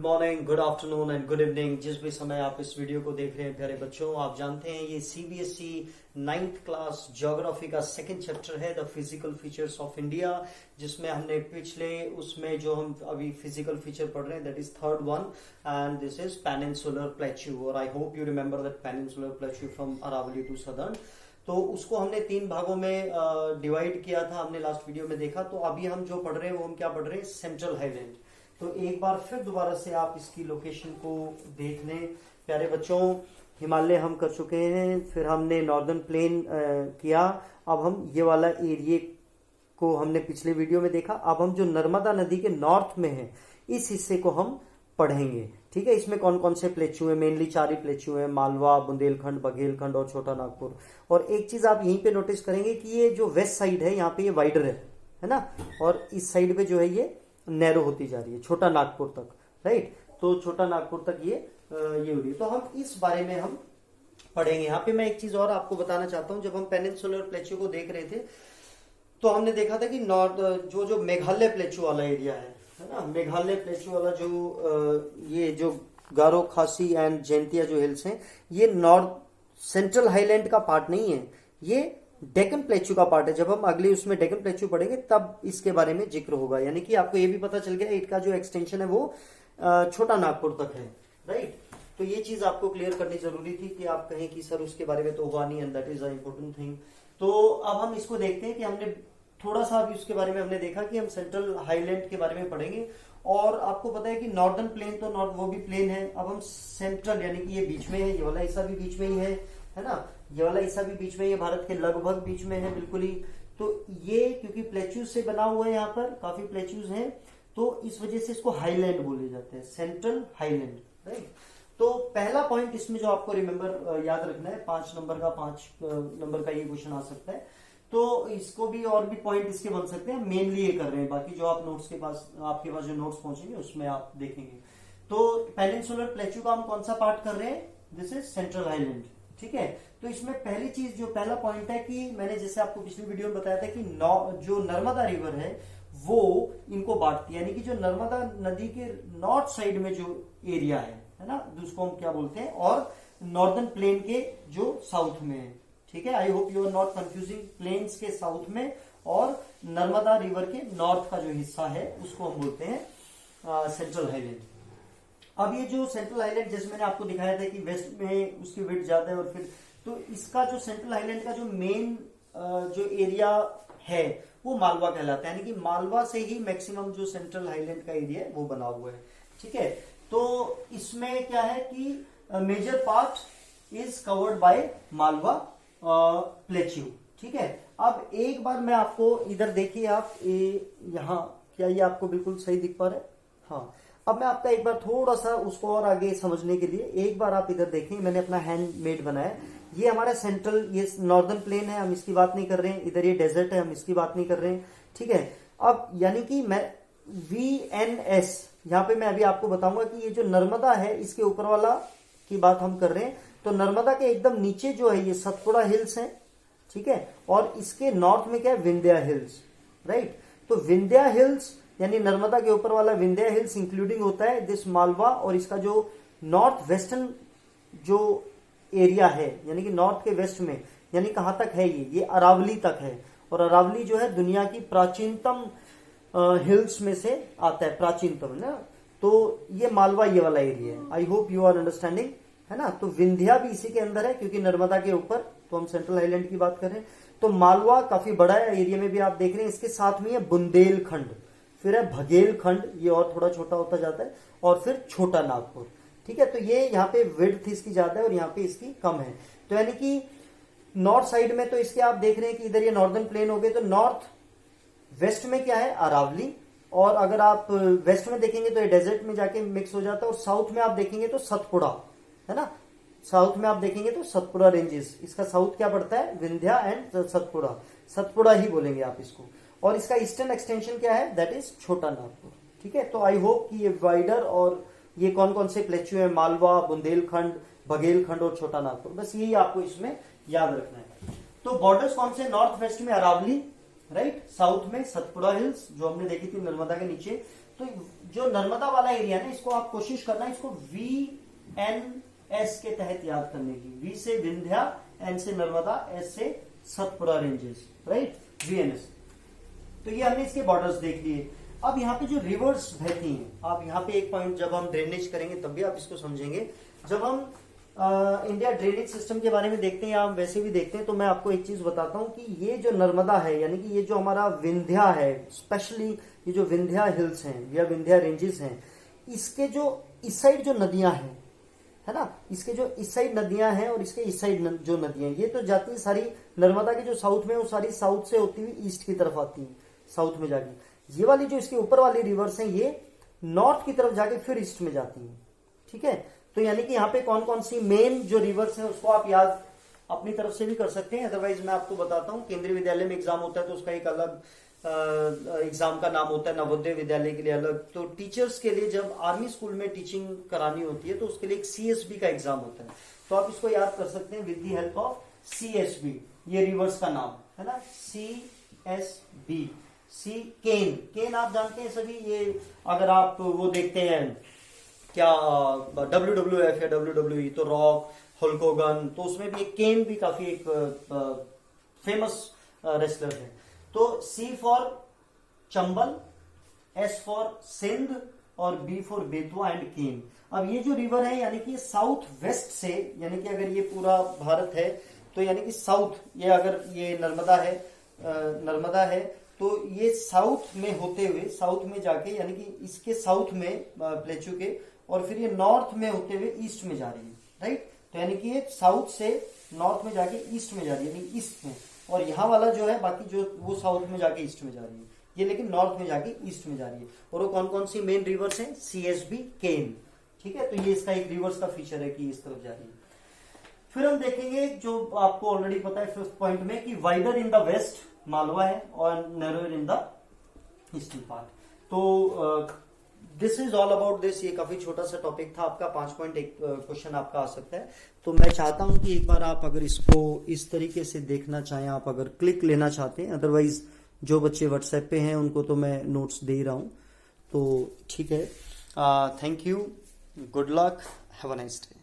Morning, good afternoon and good evening. जिस भी समय आप इस वीडियो को देख रहे हैं प्यारे बच्चों, आप जानते हैं ये सीबीएसई 9th क्लास ज्योग्राफी का सेकंड चैप्टर है the physical features of India, जिसमें हमने पिछले उसमें जो हम अभी फिजिकल फीचर पढ़ रहे हैं that is third one and this is peninsular plateau. और I hope you remember that peninsular plateau from Aravali to southern. तो उसको हमने 3 भागों में डिवाइड किया था, हमने लास्ट वीडियो में देखा। तो अभी हम जो पढ़ रहे हैं वो हम क्या पढ़ रहे हैं, सेंट्रल हाईलैंड। तो एक बार फिर दोबारा से आप इसकी लोकेशन को देख लें प्यारे बच्चों। हिमालय हम कर चुके हैं, फिर हमने नॉर्दर्न प्लेन किया। अब हम ये वाला एरिया को हमने पिछले वीडियो में देखा। अब हम जो नर्मदा नदी के नॉर्थ में है इस हिस्से को हम पढ़ेंगे। ठीक है, इसमें कौन कौन से प्लेच्यू है, मेनली 4 ही प्लेच्यू है, मालवा, बुंदेलखंड, बघेलखंड और छोटा नागपुर। और एक चीज आप यहीं पे नोटिस करेंगे कि ये जो वेस्ट साइड है यहाँ पे ये वाइडर है ना, और इस साइड पे जो है ये नैरो होती जा रही है छोटा नागपुर तक, राइट। तो छोटा नागपुर तक ये हो रही है। तो हम इस बारे में हम पढ़ेंगे। यहाँ पे मैं एक चीज और आपको बताना चाहता हूँ। जब हम पेनिनसुलर प्लेच्यू को देख रहे थे तो हमने देखा था कि नॉर्थ जो मेघालय प्लेच्यू वाला एरिया है ना, मेघालय प्लेच्यू वाला जो ये जो गारो, खासी एंड जैंतिया जो हिल्स हैं, ये नॉर्थ सेंट्रल हाईलैंड का पार्ट नहीं है, ये डेक्कन प्लेच्यू का पार्ट है। जब हम अगले उसमें डेक्कन प्लेच्यू पढ़ेंगे तब इसके बारे में जिक्र होगा। यानी कि आपको ये भी पता चल गया इसका जो एक्सटेंशन है वो छोटा नागपुर तक है, राइट। तो ये चीज आपको क्लियर करनी जरूरी थी कि आप कहें कि सर उसके बारे में तो हुआ नहीं, and that is a important thing. तो अब हम इसको देखते हैं कि हमने थोड़ा सा अभी उसके बारे में हमने देखा कि हम सेंट्रल हाईलैंड के बारे में पढ़ेंगे। और आपको पता है कि नॉर्दर्न प्लेन तो नॉर्थ वो भी प्लेन है। अब हम सेंट्रल यानी कि ये बीच में है, ये वाला हिस्सा भी बीच में ही है ना, ये वाला हिस्सा भी बीच में, ये भारत के लगभग बीच में है बिल्कुल ही। तो ये क्योंकि प्लेच्यूज से बना हुआ है, यहाँ पर काफी प्लेच्यूज हैं, तो इस वजह से इसको हाईलैंड बोले जाते हैं, सेंट्रल हाईलैंड, राइट। तो पहला पॉइंट इसमें जो आपको रिमेंबर याद रखना है, 5 नंबर का ये क्वेश्चन आ सकता है। तो इसको भी और भी पॉइंट इसके बन सकते हैं, मेनली ये कर रहे हैं, बाकी जो आप नोट्स के पास आपके पास जो नोट्स पहुंचेंगे उसमें आप देखेंगे। तो पेनिनसुलर प्लेच्यू का हम कौन सा पार्ट कर रहे हैं, दिस इज सेंट्रल हाईलैंड, ठीक है। तो इसमें पहली चीज जो पहला पॉइंट है कि मैंने जैसे आपको पिछली वीडियो में बताया था कि जो नर्मदा रिवर है वो इनको बांटती है, यानी कि जो नर्मदा नदी के नॉर्थ साइड में जो एरिया है ना, जिसको हम क्या बोलते हैं, और नॉर्दर्न प्लेन के जो साउथ में है, ठीक है। I hope you are not confusing plains के साउथ में और नर्मदा रिवर के नॉर्थ का जो हिस्सा है उसको हम बोलते हैं सेंट्रल हाईलैंड। अब ये जो सेंट्रल हाईलैंड जैसे मैंने आपको दिखाया था कि वेस्ट में उसकी विड्थ ज्यादा है, और फिर तो इसका जो सेंट्रल हाईलैंड का जो मेन जो एरिया है वो मालवा कहलाता है, यानी कि मालवा से ही मैक्सिमम जो सेंट्रल हाईलैंड का एरिया है वो बना हुआ है, ठीक है। तो इसमें क्या है कि major part is covered by Malwa plateau, ठीक है। अब एक बार मैं आपको इधर देखिए, आप यहाँ क्या ये आपको बिल्कुल सही दिख पा रहा है, हाँ। अब मैं आपका एक बार थोड़ा सा उसको और आगे समझने के लिए एक बार आप इधर देखें, मैंने अपना हैंडमेड बनाया। ये हमारा सेंट्रल, ये नॉर्दर्न प्लेन है, हम इसकी बात नहीं कर रहे हैं। इधर ये डेजर्ट है, हम इसकी बात नहीं कर रहे हैं, ठीक है। अब यानी कि मैं VNS यहाँ पे मैं अभी आपको बताऊंगा कि ये जो नर्मदा है इसके ऊपर वाला की बात हम कर रहे हैं। तो नर्मदा के एकदम नीचे जो है ये सतपुड़ा हिल्स है, ठीक है, और इसके नॉर्थ में क्या है, विंध्या हिल्स, राइट। तो विंध्या हिल्स यानी नर्मदा के ऊपर वाला विंध्या हिल्स इंक्लूडिंग होता है दिस मालवा, और इसका जो नॉर्थ वेस्टर्न जो एरिया है यानी कि नॉर्थ के वेस्ट में, यानी कहां तक है ये अरावली तक है। और अरावली जो है दुनिया की प्राचीनतम हिल्स में से आता है, प्राचीनतम ना। तो ये मालवा ये वाला एरिया है। I hope you are understanding, है ना। तो विंध्या भी इसी के अंदर है क्योंकि नर्मदा के ऊपर, तो हम सेंट्रल हाईलैंड की बात कर रहे हैं। तो मालवा काफी बड़ा है, एरिया में भी आप देख रहे हैं। इसके साथ में है बुंदेलखंड, फिर है बघेलखंड, ये और थोड़ा छोटा होता जाता है, और फिर छोटा नागपुर, ठीक है। तो ये यहाँ पे विड्थ इसकी ज्यादा है और यहाँ पे इसकी कम है। तो यानी कि नॉर्थ साइड में तो इसके आप देख रहे हैं कि इधर ये नॉर्दर्न प्लेन हो गए, तो नॉर्थ वेस्ट में क्या है, अरावली, और अगर आप वेस्ट में देखेंगे तो ये डेजर्ट में जाके मिक्स हो जाता है। और साउथ में आप देखेंगे तो सतपुड़ा, है ना, साउथ में आप देखेंगे तो सतपुड़ा रेंजेस, इसका साउथ क्या पड़ता है, विंध्या एंड सतपुड़ा ही बोलेंगे आप इसको। और इसका ईस्टर्न एक्सटेंशन क्या है, दैट इज छोटा नागपुर, ठीक है। तो आई होप कि ये वाइडर और ये कौन कौन से प्लेच्यू है, मालवा, बुंदेलखंड, बघेलखंड और छोटा नागपुर, बस यही आपको इसमें याद रखना है। तो बॉर्डर्स कौन से, नॉर्थ वेस्ट में अरावली, राइट, साउथ में सतपुड़ा हिल्स जो हमने देखी थी नर्मदा के नीचे। तो जो नर्मदा वाला एरिया है ना, इसको आप कोशिश करना इसको VNS के तहत याद करने की। V से विंध्या, N से नर्मदा, S से सतपुरा रेंजेस, राइट, VNS। तो ये हमने इसके बॉर्डर्स देख लिए। अब यहाँ पे जो रिवर्स बहती हैं, आप यहाँ पे एक पॉइंट जब हम ड्रेनेज करेंगे तब भी आप इसको समझेंगे। जब हम इंडिया ड्रेनेज सिस्टम के बारे में देखते हैं या हम वैसे भी देखते हैं, तो मैं आपको एक चीज बताता हूँ कि ये जो नर्मदा है, यानी कि ये जो हमारा विंध्या है, स्पेशली ये जो विंध्या हिल्स हैं या विंध्या रेंजेस हैं, इसके जो इस साइड जो नदियां हैं, है ना, इसके जो इस साइड नदियां हैं और इसके इस साइड जो नदियां, ये तो जाती है सारी नर्मदा के जो साउथ में, वो सारी साउथ से होती हुई ईस्ट की तरफ आती है, साउथ में जाके। ये वाली जो इसके ऊपर वाली रिवर्स हैं, ये नॉर्थ की तरफ जाके फिर ईस्ट में जाती है, ठीक है। तो यानी कि यहाँ पे कौन कौन सी मेन जो रिवर्स है उसको आप याद अपनी तरफ से भी कर सकते हैं। अदरवाइज मैं आपको बताता हूँ, केंद्रीय विद्यालय में एग्जाम होता है तो उसका एक अलग एग्जाम का नाम होता है, नवोदय विद्यालय के लिए अलग। तो टीचर्स के लिए जब आर्मी स्कूल में टीचिंग करानी होती है तो उसके लिए एक CSB का एग्जाम होता है, तो आप इसको याद कर सकते हैं with the help of CSB। ये रिवर्स का नाम है ना, CSB। केन आप जानते हैं सभी, ये अगर आप वो देखते हैं क्या WWF या WWE, तो रॉक, हल्क होगन, तो उसमें भी एक केन भी काफी एक फेमस रेसलर है। तो C for Chambal, S for Sindh और B for Betwa and Ken. अब ये जो रिवर है, यानी कि साउथ वेस्ट से, यानी कि अगर ये पूरा भारत है तो यानी कि साउथ, ये अगर ये नर्मदा है तो ये साउथ में होते हुए, साउथ में जाके, यानी कि इसके साउथ में प्लेचू के, और फिर ये नॉर्थ में होते हुए ईस्ट में जा रही है, राइट। तो यानी कि ये साउथ से नॉर्थ में जाके ईस्ट में जा रही है, यानी ईस्ट में। और यहाँ वाला जो है बाकी जो, वो साउथ में जाके ईस्ट में जा रही है, ये लेकिन नॉर्थ में जाके ईस्ट में जा रही है। और वो कौन कौन सी मेन रिवर्स हैं? CSB, केन, ठीक है। तो ये इसका एक रिवर्स का फीचर है कि इस तरफ जा रही है। फिर हम देखेंगे जो आपको ऑलरेडी पता है 5th पॉइंट में, कि wider in the west Malwa है और narrower in the eastern part. तो this is all about this. ये काफी छोटा सा टॉपिक था आपका, 5 पॉइंट एक क्वेश्चन आपका आ सकता है। तो मैं चाहता हूं कि एक बार आप अगर इसको इस तरीके से देखना चाहें, आप अगर क्लिक लेना चाहते हैं, अदरवाइज जो बच्चे व्हाट्सएप पे हैं उनको तो मैं नोट्स दे ही रहा हूं, तो ठीक है। Thank you, good luck, have a nice day.